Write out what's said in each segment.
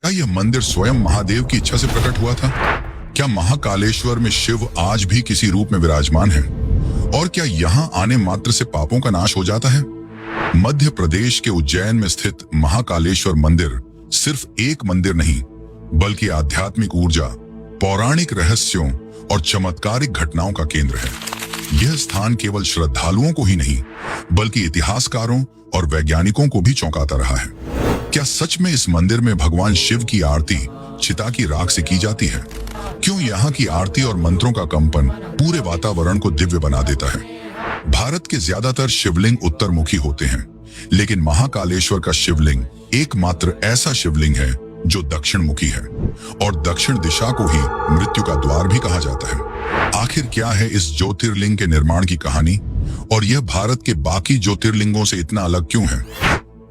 क्या यह मंदिर स्वयं महादेव की इच्छा से प्रकट हुआ था? क्या महाकालेश्वर में शिव आज भी किसी रूप में विराजमान है? और क्या यहाँ आने मात्र से पापों का नाश हो जाता है? मध्य प्रदेश के उज्जैन में स्थित महाकालेश्वर मंदिर सिर्फ एक मंदिर नहीं, बल्कि आध्यात्मिक ऊर्जा, पौराणिक रहस्यों और चमत्कारिक घटनाओं का केंद्र है। यह स्थान केवल श्रद्धालुओं को ही नहीं, बल्कि इतिहासकारों और वैज्ञानिकों को भी चौंकाता रहा है। क्या सच में इस मंदिर में भगवान शिव की आरती चिता की राख से की जाती है? क्यों यहाँ की आरती और मंत्रों का कंपन पूरे वातावरण को दिव्य बना देता है? भारत के ज्यादातर शिवलिंग उत्तरमुखी होते हैं, लेकिन महाकालेश्वर का शिवलिंग एकमात्र ऐसा शिवलिंग है जो दक्षिण मुखी है, और दक्षिण दिशा को ही मृत्यु का द्वार भी कहा जाता है। आखिर क्या है इस ज्योतिर्लिंग के निर्माण की कहानी, और यह भारत के बाकी ज्योतिर्लिंगों से इतना अलग क्यों है?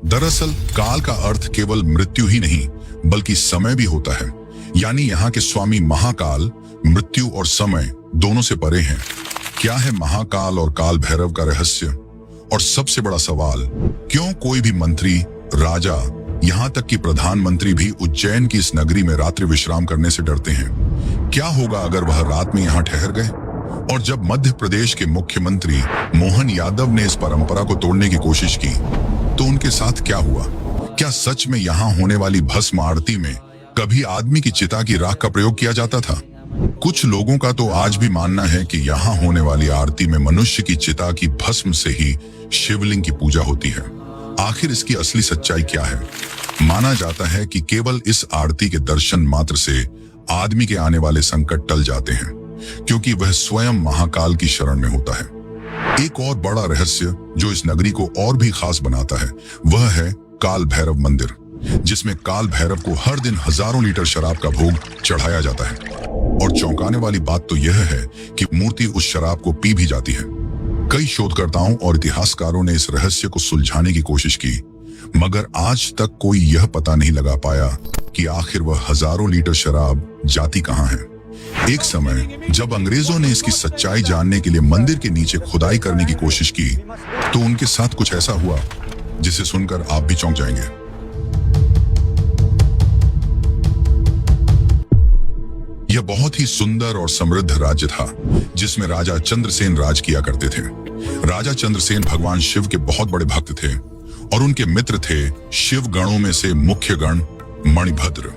दरअसल काल का अर्थ केवल मृत्यु ही नहीं, बल्कि समय भी होता है। यानी यहाँ के स्वामी महाकाल मृत्यु और समय दोनों से परे हैं। क्या है महाकाल और काल भैरव का रहस्य? और सबसे बड़ा सवाल, क्यों कोई भी मंत्री, राजा, यहाँ तक कि प्रधानमंत्री भी उज्जैन की इस नगरी में रात्रि विश्राम करने से डरते हैं? क्या होगा अगर वह रात में यहाँ ठहर गए? और जब मध्य प्रदेश के मुख्यमंत्री मोहन यादव ने इस परंपरा को तोड़ने की कोशिश की, तो उनके साथ क्या हुआ? क्या सच में यहाँ होने वाली भस्म आरती में कभी आदमी की चिता की राख का प्रयोग किया जाता था? कुछ लोगों का तो आज भी मानना है कि यहाँ होने वाली आरती में मनुष्य की चिता की भस्म से ही शिवलिंग की पूजा होती है। आखिर इसकी असली सच्चाई क्या है? माना जाता है कि केवल इस आरती के दर्शन मात्र से आदमी के आने वाले संकट टल जाते हैं, क्योंकि वह स्वयं महाकाल की शरण में होता है। एक और बड़ा रहस्य जो इस नगरी को और भी खास बनाता है, वह है काल भैरव मंदिर, जिसमें काल भैरव को हर दिन हजारों लीटर शराब का भोग चढ़ाया जाता है। और चौंकाने वाली बात तो यह है कि मूर्ति उस शराब को पी भी जाती है। कई शोधकर्ताओं और इतिहासकारों ने इस रहस्य को सुलझाने की कोशिश की, मगर आज तक कोई यह पता नहीं लगा पाया कि आखिर वह हजारों लीटर शराब जाती कहां है। एक समय जब अंग्रेजों ने इसकी सच्चाई जानने के लिए मंदिर के नीचे खुदाई करने की कोशिश की, तो उनके साथ कुछ ऐसा हुआ जिसे सुनकर आप भी चौंक जाएंगे। यह बहुत ही सुंदर और समृद्ध राज्य था, जिसमें राजा चंद्रसेन राज किया करते थे। राजा चंद्रसेन भगवान शिव के बहुत बड़े भक्त थे, और उनके मित्र थे शिव गणों में से मुख्य गण मणिभद्र।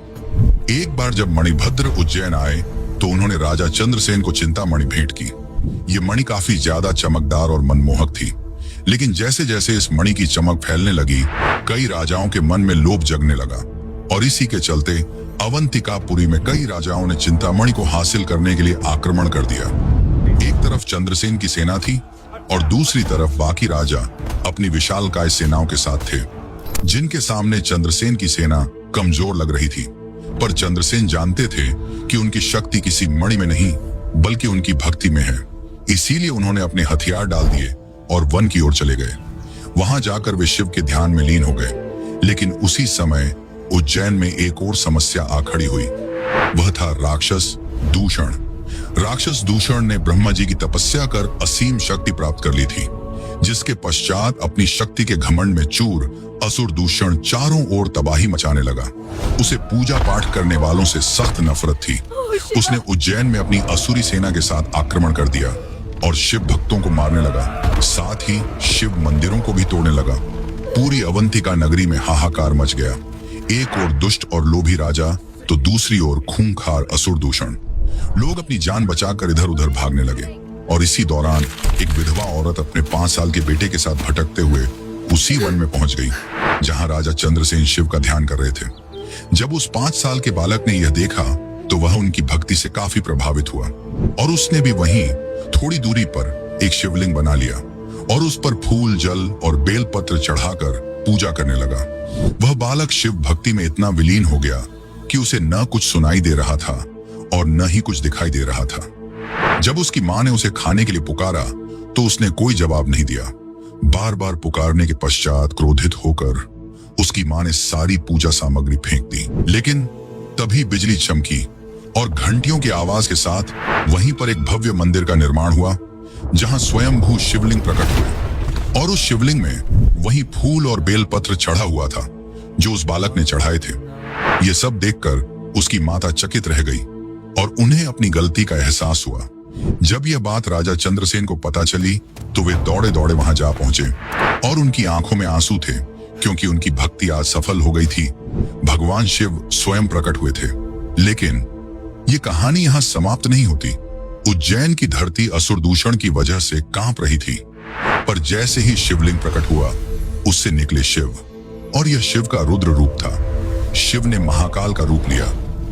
एक बार जब मणिभद्र उज्जैन आए, तो उन्होंने राजा चंद्रसेन को चिंतामणि भेंट की। ये मणि काफी ज्यादा चमकदार और मनमोहक थी, लेकिन जैसे जैसे इस मणि की चमक फैलने लगी, कई राजाओं के मन में लोभ जगने लगा, और इसी के चलते अवंतिकापुरी में कई राजाओं ने चिंतामणि को हासिल करने के लिए आक्रमण कर दिया। एक तरफ चंद्रसेन की सेना थी, और दूसरी तरफ बाकी राजा अपनी विशालकाय सेनाओं के साथ थे, जिनके सामने चंद्रसेन की सेना कमजोर लग रही थी। पर चंद्रसेन जानते थे कि उनकी शक्ति किसी मणि में नहीं, बल्कि उनकी भक्ति में है। इसीलिए उन्होंने अपने हथियार डाल दिए और वन की ओर चले गए। वहां जाकर वे शिव के ध्यान में लीन हो गए। लेकिन उसी समय उज्जैन में एक और समस्या आ खड़ी हुई। वह था राक्षस दूषण। राक्षस दूषण ने ब्रह्मा जी की तपस्या कर असीम शक्ति प्राप्त कर ली थी, जिसके पश्चात अपनी शक्ति के घमंड में चूर असुर दूषण चारों ओर तबाही मचाने लगा। उसे पूजा पाठ करने वालों से सख्त नफरत थी। उसने उज्जैन में अपनी असुरी सेना के साथ आक्रमण कर दिया और शिव भक्तों को मारने लगा, साथ ही शिव मंदिरों को भी तोड़ने लगा। पूरी अवंतिका नगरी में हाहाकार मच गया। एक ओर दुष्ट और लोभी राजा, तो दूसरी ओर खूंखार असुर दूषण। लोग अपनी जान बचाकर इधर उधर भागने लगे, और इसी दौरान एक विधवा औरत अपने 5 साल के बेटे के साथ भटकते हुए उसी वन में पहुंच गई, जहां राजा चंद्रसेन शिव का ध्यान कर रहे थे। जब उस 5 साल के बालक ने यह देखा, तो वह उनकी भक्ति से काफी प्रभावित हुआ, और उसने भी वहीं थोड़ी दूरी पर एक शिवलिंग बना लिया, और उस पर फूल, जल और बेलपत्र चढ़ाकर पूजा करने लगा। वह बालक शिव भक्ति में इतना विलीन हो गया कि उसे न कुछ सुनाई दे रहा था और न ही कुछ दिखाई दे रहा था। जब उसकी मां ने उसे खाने के लिए पुकारा, तो उसने कोई जवाब नहीं दिया। बार बार पुकारने के पश्चात क्रोधित होकर उसकी मां ने सारी पूजा सामग्री फेंक दी। लेकिन तभी बिजली चमकी, और घंटियों की आवाज के साथ वहीं पर एक भव्य मंदिर का निर्माण हुआ, जहां स्वयंभू शिवलिंग प्रकट हुए, और उस शिवलिंग में वही फूल और बेलपत्र चढ़ा हुआ था जो उस बालक ने चढ़ाए थे। ये सब देखकर उसकी माता चकित रह गई और उन्हें अपनी गलती का एहसास हुआ। जब यह बात राजा चंद्रसेन को पता चली तो वे दौड़े दौड़े वहां जा पहुंचे और उनकी आंखों में आंसू थे, क्योंकि उनकी भक्ति आज सफल हो गई थी। भगवान शिव स्वयं प्रकट हुए थे। लेकिन ये कहानी यहां समाप्त नहीं होती। उज्जैन की धरती असुर दूषण की वजह से कांप रही थी, पर जैसे ही शिवलिंग प्रकट हुआ उससे निकले शिव, और यह शिव का रुद्र रूप था। शिव ने महाकाल का रूप लिया,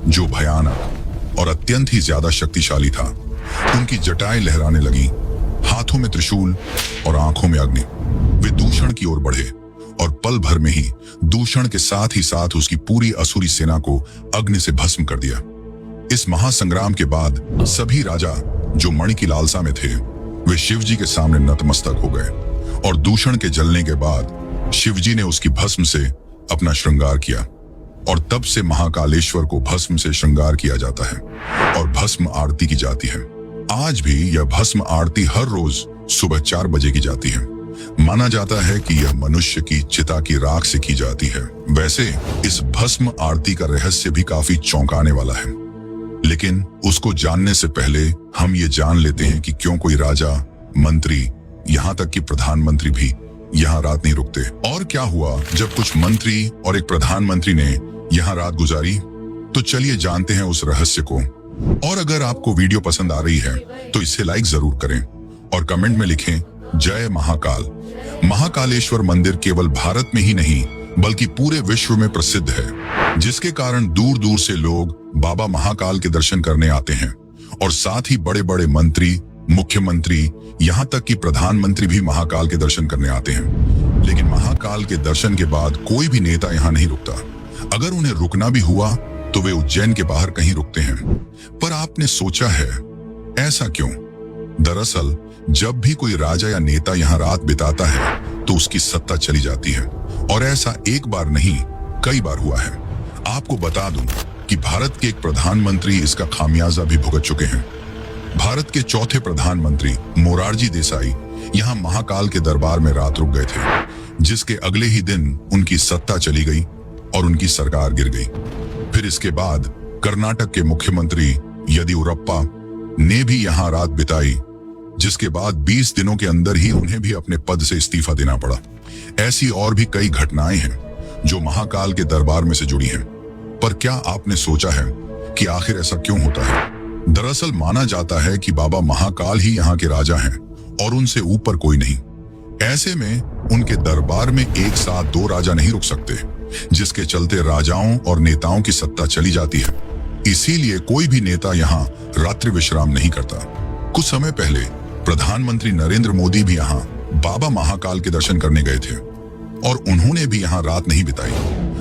जो भयानक और अत्यंत ही ज्यादा शक्तिशाली था। उनकी जटाएं लहराने लगी, हाथों में त्रिशूल और आंखों में अग्नि। वे दूषण की ओर बढ़े और पल भर में ही दूषण के साथ ही साथ उसकी पूरी असुरी सेना को अग्नि से भस्म कर दिया। इस महासंग्राम के बाद सभी राजा जो मणि की लालसा में थे वे शिवजी के सामने नतमस्तक हो गए, और दूषण के जलने के बाद शिवजी ने उसकी भस्म से अपना श्रृंगार किया, और तब से महाकालेश्वर को भस्म से श्रृंगार किया जाता है और भस्म आरती की जाती है। आज भी यह भस्म आरती हर रोज सुबह 4 बजे की जाती है। माना जाता है कि यह मनुष्य की चिता की राख से की जाती है। वैसे इस भस्म आरती का रहस्य भी काफी चौंकाने वाला है, लेकिन उसको जानने से पहले हम ये जान लेते हैं कि क्यों कोई राजा, मंत्री, यहाँ तक कि प्रधानमंत्री भी यहाँ रात नहीं रुकते। और क्या हुआ जब कुछ मंत्री और एक प्रधानमंत्री ने यहाँ रात गुजारी, तो चलिए जानते हैं उस रहस्य को। और अगर आपको वीडियो पसंद आ रही है तो इसे लाइक जरूर करें और कमेंट में लिखें जय महाकाल। महाकालेश्वर मंदिर केवल भारत में ही नहीं बल्कि पूरे विश्व में प्रसिद्ध है, जिसके कारण दूर दूर से लोग बाबा महाकाल के दर्शन करने आते हैं। और साथ ही बड़े बड़े मंत्री, मुख्यमंत्री, यहाँ तक कि प्रधानमंत्री भी महाकाल के दर्शन करने आते हैं। लेकिन महाकाल के दर्शन के बाद कोई भी नेता यहाँ नहीं रुकता। अगर उन्हें रुकना भी हुआ तो वे उज्जैन के बाहर कहीं रुकते हैं। पर आपने सोचा है ऐसा क्यों? दरअसल जब भी कोई राजा या नेता यहाँ रात बिताता है तो उसकी सत्ता चली जाती है, और ऐसा एक बार नहीं कई बार हुआ है। आपको बता दूं कि भारत के एक प्रधानमंत्री इसका खामियाजा भी भुगत चुके हैं। भारत के चौथे प्रधानमंत्री मोरारजी देसाई यहाँ महाकाल के दरबार में रात रुक गए थे, जिसके अगले ही दिन उनकी सत्ता चली गई और उनकी सरकार गिर गई। फिर इसके बाद कर्नाटक के मुख्यमंत्री येदियुरप्पा ने भी यहाँ रात बिताई, जिसके बाद 20 दिनों के अंदर ही उन्हें भी अपने पद से इस्तीफा देना पड़ा। ऐसी और भी कई घटनाएं हैं जो महाकाल के दरबार में से जुड़ी हैं। पर क्या आपने सोचा है कि आखिर ऐसा क्यों होता है? दरअसल माना जाता है कि बाबा महाकाल ही यहाँ के राजा हैं और उनसे ऊपर कोई नहीं। ऐसे में उनके दरबार में एक साथ 2 राजा नहीं रुक सकते, जिसके चलते राजाओं और नेताओं की सत्ता चली जाती है। इसीलिए कोई भी नेता यहाँ रात्रि विश्राम नहीं करता। कुछ समय पहले प्रधानमंत्री नरेंद्र मोदी भी यहाँ बाबा महाकाल के दर्शन करने गए थे और उन्होंने भी यहाँ रात नहीं बिताई।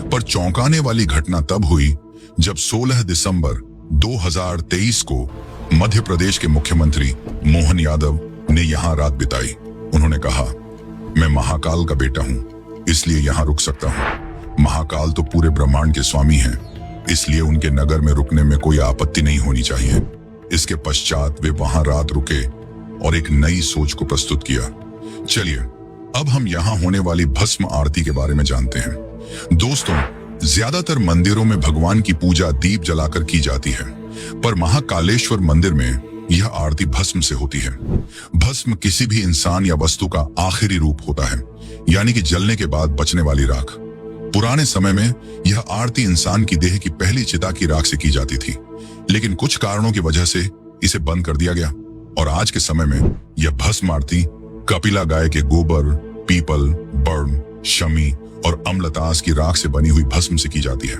पर चौंकाने वाली घटना तब हुई जब 16 दिसंबर 2023 को मध्य प्रदेश के मुख्यमंत्री मोहन यादव ने यहाँ रात बिताई। उन्होंने कहा, मैं महाकाल का बेटा हूँ इसलिए यहाँ रुक सकता हूँ। महाकाल तो पूरे ब्रह्मांड के स्वामी हैं, इसलिए उनके नगर में रुकने में कोई आपत्ति नहीं होनी चाहिए। इसके पश्चात वे वहां रात रुके और एक नई सोच को प्रस्तुत किया। चलिए अब हम यहाँ होने वाली भस्म आरती के बारे में जानते हैं। दोस्तों, ज्यादातर मंदिरों में भगवान की पूजा दीप जलाकर की जाती है, पर महाकालेश्वर मंदिर में यह आरती भस्म से होती है। भस्म किसी भी इंसान या वस्तु का आखिरी रूप होता है, यानी कि जलने के बाद बचने वाली राख। पुराने समय में यह आरती इंसान की देह की पहली चिता की राख से की जाती थी, लेकिन कुछ कारणों की वजह से इसे बंद कर दिया गया और आज के समय में यह भस्म आरती कपिला गाय के गोबर, पीपल, बर्न, शमी और अम्लतास की राख से बनी हुई भस्म से की जाती है।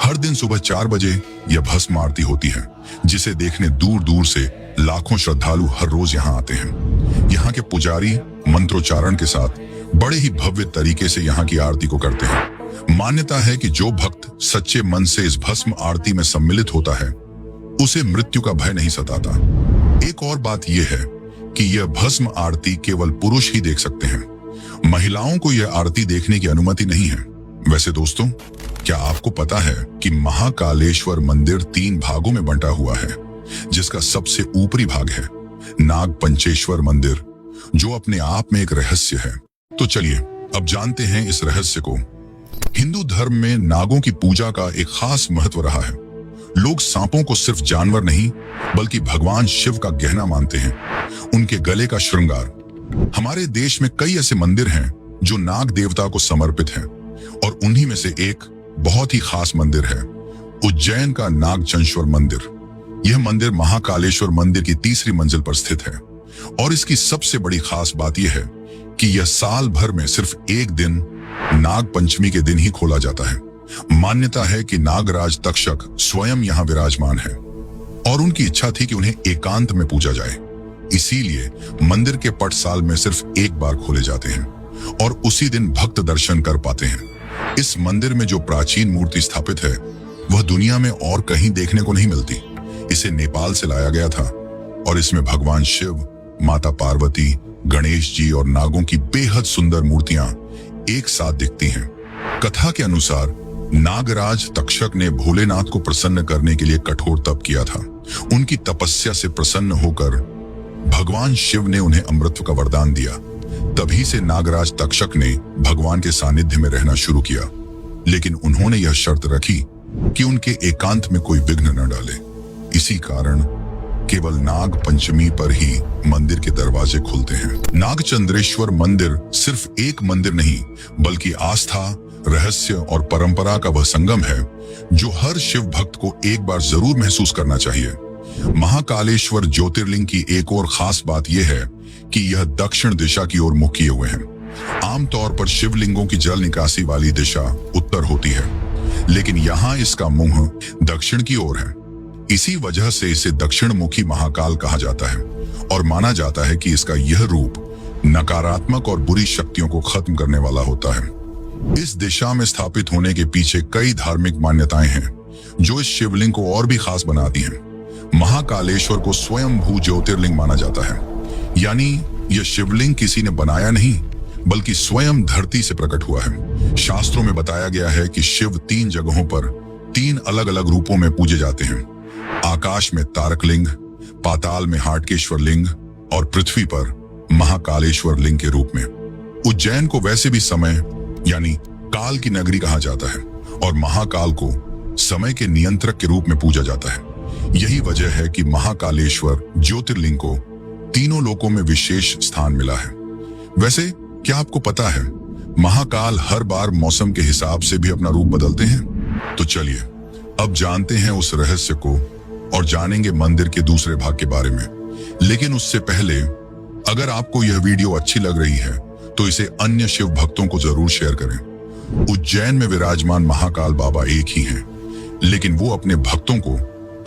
हर दिन सुबह 4 बजे यह भस्म आरती होती है, जिसे देखने दूर दूर से लाखों श्रद्धालु हर रोज यहाँ आते हैं। यहाँ के पुजारी मंत्रोच्चारण के साथ बड़े ही भव्य तरीके से यहाँ की आरती को करते हैं। मान्यता है कि जो भक्त सच्चे मन से इस भस्म आरती में सम्मिलित होता है उसे मृत्यु का भय नहीं सताता। एक और बात यह है कि यह भस्म आरती केवल पुरुष ही देख सकते हैं, महिलाओं को यह आरती देखने की अनुमति नहीं है। वैसे दोस्तों, क्या आपको पता है कि महाकालेश्वर मंदिर 3 भागों में बंटा हुआ है, जिसका सबसे ऊपरी भाग है नाग पंचेश्वर मंदिर, जो अपने आप में एक रहस्य है। तो चलिए अब जानते हैं इस रहस्य को। हिंदू धर्म में नागों की पूजा का एक खास महत्व रहा है। लोग सांपों को सिर्फ जानवर नहीं बल्कि भगवान शिव का गहना मानते हैं, उनके गले का श्रृंगार। हमारे देश में कई ऐसे मंदिर हैं जो नाग देवता को समर्पित हैं और उन्हीं में से एक बहुत ही खास मंदिर है उज्जैन का नागचंद्रेश्वर मंदिर। यह मंदिर महाकालेश्वर मंदिर की तीसरी मंजिल पर स्थित है और इसकी सबसे बड़ी खास बात यह है कि यह साल भर में सिर्फ एक दिन नाग पंचमी के दिन ही खोला जाता है। मान्यता है कि नागराज तक्षक स्वयं यहाँ विराजमान है और उनकी इच्छा थी कि उन्हें एकांत में पूजा जाए। इसीलिए मंदिर के पट साल में सिर्फ एक बार खोले जाते हैं और उसी दिन भक्त दर्शन कर पाते हैं। इस मंदिर में जो प्राचीन मूर्ति स्थापित है वह दुनिया में और कहीं देखने को नहीं मिलती। इसे नेपाल से लाया गया था और इसमें भगवान शिव, माता पार्वती, गणेश जी और नागों की बेहद सुंदर मूर्तियां एक साथ दिखती हैं। कथा के अनुसार नागराज तक्षक ने भोलेनाथ को प्रसन्न करने के लिए कठोर तप किया था। उनकी तपस्या से प्रसन्न होकर भगवान शिव ने उन्हें अमृत का वरदान दिया। तभी से नागराज तक्षक ने भगवान के सानिध्य में रहना शुरू किया, लेकिन उन्होंने यह शर्त रखी कि उनके एकांत में कोई विघ्न न डाले। इसी कारण केवल नाग पंचमी पर ही मंदिर के दरवाजे खुलते हैं। नागचंद्रेश्वर मंदिर सिर्फ एक मंदिर नहीं बल्कि आस्था, रहस्य और परंपरा का वह संगम है जो हर शिव भक्त को एक बार जरूर महसूस करना चाहिए। महाकालेश्वर ज्योतिर्लिंग की एक और खास बात यह है कि यह दक्षिण दिशा की ओर मुख किए हुए हैं। आमतौर पर शिवलिंगों की जल निकासी वाली दिशा उत्तर होती है, लेकिन यहाँ इसका मुंह दक्षिण की ओर है। इसी वजह से इसे दक्षिण मुखी महाकाल कहा जाता है और माना जाता है कि इसका यह रूप नकारात्मक और बुरी शक्तियों को खत्म करने वाला होता है। इस दिशा में स्थापित होने के पीछे कई धार्मिक मान्यताएं हैं जो इस शिवलिंग को और भी खास बनाती हैं। महाकालेश्वर को स्वयंभू ज्योतिर्लिंग माना जाता है, यानी यह शिवलिंग किसी ने बनाया नहीं बल्कि स्वयं धरती से प्रकट हुआ है। शास्त्रों में बताया गया है कि शिव 3 जगहों पर 3 अलग अलग रूपों में पूजे जाते हैं। आकाश में तारक लिंग, पाताल में हाटकेश्वर लिंग और पृथ्वी पर महाकालेश्वर लिंग के रूप में। उज्जैन को वैसे भी समय यानी काल की नगरी कहा जाता है और महाकाल को समय के नियंत्रक के रूप में पूजा जाता है। यही वजह है कि महाकालेश्वर ज्योतिर्लिंग को तीनों लोकों में विशेष स्थान मिला है। वैसे क्या आपको पता है महाकाल हर बार मौसम के हिसाब से भी अपना रूप बदलते हैं? तो चलिए अब जानते हैं उस रहस्य को और जानेंगे मंदिर के दूसरे भाग के बारे में। लेकिन उससे पहले अगर आपको यह वीडियो अच्छी लग रही है तो इसे अन्य शिव भक्तों को जरूर शेयर करें। उज्जैन में विराजमान महाकाल बाबा एक ही हैं, लेकिन वो अपने भक्तों को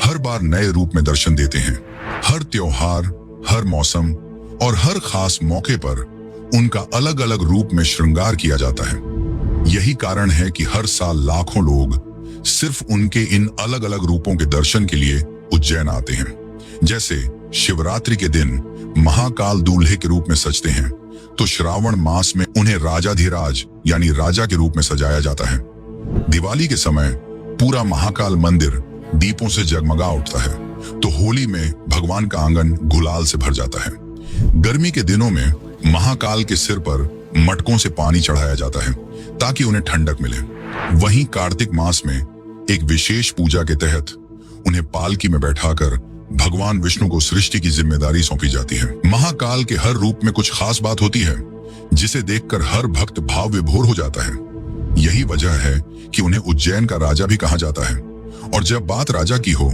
हर बार नए रूप में दर्शन देते हैं। हर त्योहार, हर मौसम और हर खास मौके पर उनका अलग अलग रूप में श्रृंगार किया जाता है। यही कारण है कि हर साल लाखों लोग सिर्फ उनके इन अलग अलग रूपों के दर्शन के लिए उज्जैन आते हैं। जैसे शिवरात्रि के दिन महाकाल दूल्हे के रूप में सजते हैं, तो श्रावण मास में उन्हें राजाधिराज यानी राजा के रूप में सजाया जाता है। दिवाली के समय पूरा महाकाल मंदिर दीपों से जगमगा उठता है, तो होली में भगवान का आंगन गुलाल से भर जाता है। गर्मी के दिनों में महाकाल के सिर पर मटकों से पानी चढ़ाया जाता है ताकि उन्हें ठंडक मिले। वहीं कार्तिक मास में एक विशेष पूजा के तहत उन्हें पालकी में बैठाकर भगवान विष्णु को सृष्टि की जिम्मेदारी सौंपी जाती है। महाकाल के हर रूप में कुछ खास बात होती है जिसे देखकर हर भक्त भाव विभोर हो जाता है। यही वजह है कि उन्हें उज्जैन का राजा भी कहा जाता है और जब बात राजा की हो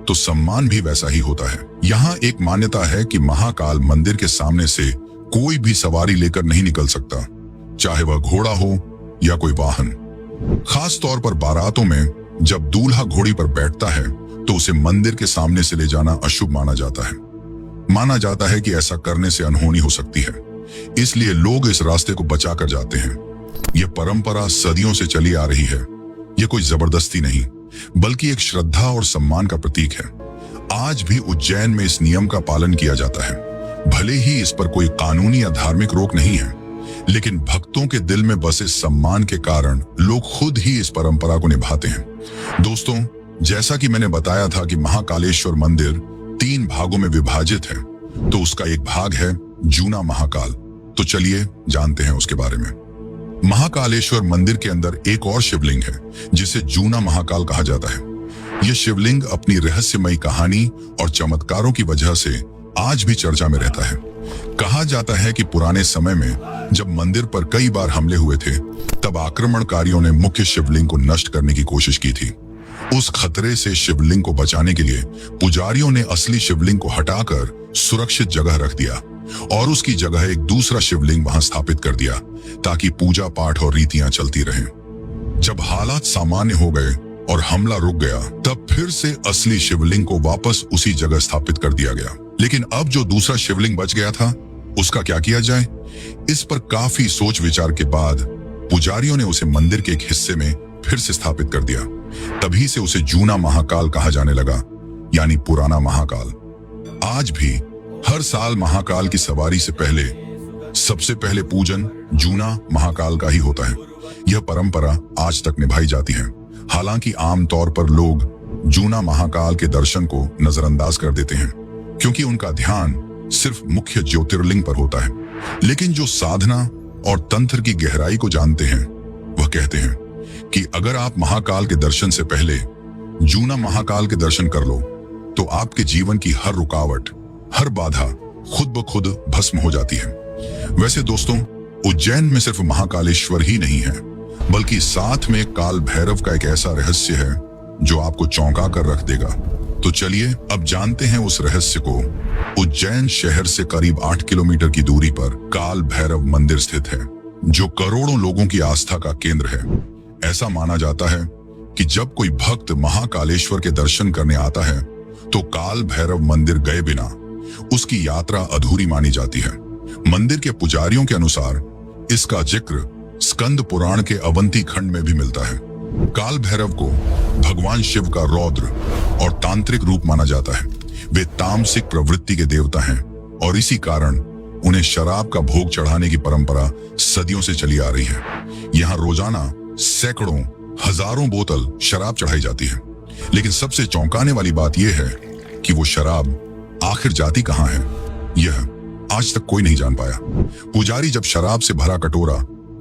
तो सम्मान भी वैसा ही होता है। यहाँ एक मान्यता है कि महाकाल मंदिर के सामने से कोई भी सवारी लेकर नहीं निकल सकता, चाहे वह घोड़ा हो या कोई वाहन। खास तौर पर बारातों में जब दूल्हा घोड़ी पर बैठता है तो उसे मंदिर के सामने से ले जाना अशुभ माना जाता है। माना जाता है कि ऐसा करने से अनहोनी हो सकती है, इसलिए लोग इस रास्ते को बचा कर जाते हैं। यह परंपरा सदियों से चली आ रही है। यह कोई जबरदस्ती नहीं बल्कि एक श्रद्धा और सम्मान का प्रतीक है। आज भी उज्जैन में इस नियम का पालन किया जाता है। भले ही इस पर कोई कानूनी या धार्मिक रोक नहीं है, लेकिन भक्तों के दिल में बसे सम्मान के कारण लोग खुद ही इस परंपरा को निभाते हैं। दोस्तों, जैसा कि मैंने बताया था कि महाकालेश्वर मंदिर 3 भागों में विभाजित है, तो उसका एक भाग है जूना महाकाल। तो चलिए जानते हैं उसके बारे में। महाकालेश्वर मंदिर के अंदर एक और शिवलिंग है जिसे जूना महाकाल कहा जाता है। यह शिवलिंग अपनी रहस्यमयी कहानी और चमत्कारों की वजह से आज भी चर्चा में रहता है। कहा जाता है कि पुराने समय में जब मंदिर पर कई बार हमले हुए थे, तब आक्रमणकारियों ने मुख्य शिवलिंग को नष्ट करने की कोशिश की थी। उस खतरे से शिवलिंग को बचाने के लिए पुजारियों ने असली शिवलिंग को हटाकर सुरक्षित जगह रख दिया और उसकी जगह एक दूसरा शिवलिंग वहां स्थापित कर दिया ताकि पूजा पाठ और रीतियां चलती रहें। जब हालात सामान्य हो गए और हमला रुक गया, तब फिर से असली शिवलिंग को वापस उसी जगह स्थापित कर दिया गया। लेकिन अब जो दूसरा शिवलिंग बच गया था, उसका क्या किया जाए? इस पर काफी सोच विचार के बाद पुजारियों ने उसे मंदिर के एक हिस्से में फिर से स्थापित कर दिया। तभी से उसे जूना महाकाल कहा जाने लगा, यानी पुराना महाकाल। आज भी हर साल महाकाल की सवारी से पहले सबसे पहले पूजन जूना महाकाल का ही होता है। यह परंपरा आज तक निभाई जाती है। हालांकि आमतौर पर लोग जूना महाकाल के दर्शन को नजरअंदाज कर देते हैं क्योंकि उनका ध्यान सिर्फ मुख्य ज्योतिर्लिंग पर होता है। लेकिन जो साधना और तंत्र की गहराई को जानते हैं, वह कहते हैं कि अगर आप महाकाल के दर्शन से पहले जूना महाकाल के दर्शन कर लो, तो आपके जीवन की हर रुकावट, हर बाधा खुद ब खुद भस्म हो जाती है। वैसे दोस्तों, उज्जैन में सिर्फ महाकालेश्वर ही नहीं है, बल्कि साथ में काल भैरव का एक ऐसा रहस्य है जो आपको चौंका कर रख देगा। तो चलिए अब जानते हैं उस रहस्य को। उज्जैन शहर से करीब 8 किलोमीटर की दूरी पर काल भैरव मंदिर स्थित है, जो करोड़ों लोगों की आस्था का केंद्र है। ऐसा माना जाता है कि जब कोई भक्त महाकालेश्वर के दर्शन करने आता है, तो काल भैरव मंदिर गए बिना उसकी यात्रा अधूरी मानी जाती है। मंदिर के पुजारियों के अनुसार इसका जिक्र स्कंद पुराण के अवंती खंड में भी मिलता है। काल भैरव को भगवान शिव का रौद्र और तांत्रिक रूप माना जाता है। वे तामसिक प्रवृत्ति के देवता हैं और इसी कारण उन्हें शराब का भोग चढ़ाने की परंपरा सदियों से चली आ रही है। यहाँ रोजाना सैकड़ों हजारों बोतल शराब चढ़ाई जाती है। लेकिन सबसे चौंकाने वाली बात यह है कि वो शराब आखिर जाती कहाँ है, यह आज तक कोई नहीं जान पाया। पुजारी जब शराब से भरा कटोरा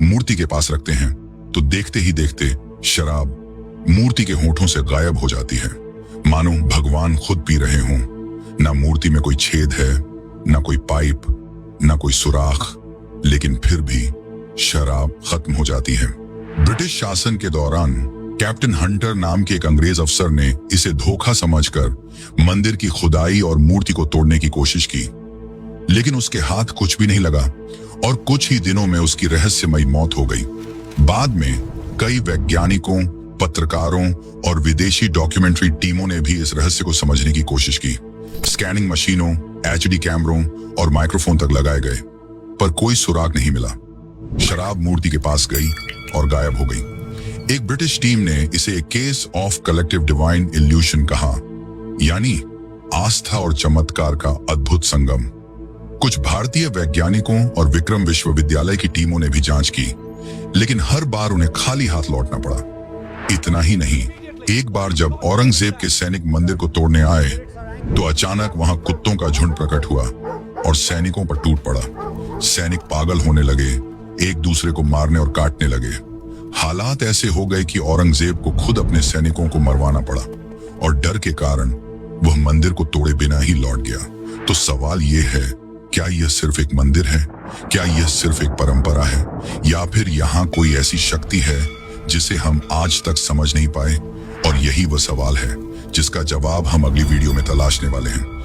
मूर्ति के पास रखते हैं, तो देखते ही देखते शराब मूर्ति के होठों से गायब हो जाती है, मानो भगवान खुद पी रहे हों। ना मूर्ति में कोई छेद है, ना कोई पाइप, ना कोई सुराख, लेकिन फिर भी शराब खत्म हो जाती है। ब्रिटिश शासन के दौरान कैप्टन हंटर नाम के एक अंग्रेज अफसर ने इसे धोखा समझकर मंदिर की खुदाई और मूर्ति को तोड़ने की कोशिश की, लेकिन उसके हाथ कुछ भी नहीं लगा और कुछ ही दिनों में उसकी रहस्यमयी मौत हो गई। बाद में कई वैज्ञानिकों, पत्रकारों और विदेशी डॉक्यूमेंट्री टीमों ने भी इस रहस्य को समझने की कोशिश की। स्कैनिंग मशीनों, HD कैमरों और माइक्रोफोन तक लगाए गए, पर कोई सुराग नहीं मिला। शराब मूर्ति के पास गई और गायब हो गई। एक ब्रिटिश टीम ने इसे एक case of collective divine evolution कहा, यानी आस्था और चमत्कार का अद्भुत संगम। कुछ भारतीय वैज्ञानिकों और विक्रम विश्वविद्यालय की टीमों ने भी जांच की, लेकिन हर बार उन्हें खाली हाथ लौटना पड़ा। इतना ही नहीं, एक बार जब औरंगजेब के सैनिक मंदिर को तोड़ने आए, तो अचानक वहां कुत्तों का झुंड प्रकट हुआ और सैनिकों पर टूट पड़ा। सैनिक पागल होने लगे, एक दूसरे को मारने और काटने लगे। हालात ऐसे हो गए कि औरंगजेब को खुद अपने सैनिकों को मरवाना पड़ा और डर के कारण वह मंदिर को तोड़े बिना ही लौट गया। तो सवाल यह है, क्या यह सिर्फ एक मंदिर है? क्या यह सिर्फ एक परंपरा है, या फिर यहाँ कोई ऐसी शक्ति है जिसे हम आज तक समझ नहीं पाए? और यही वह सवाल है जिसका जवाब हम अगली वीडियो में तलाशने वाले हैं।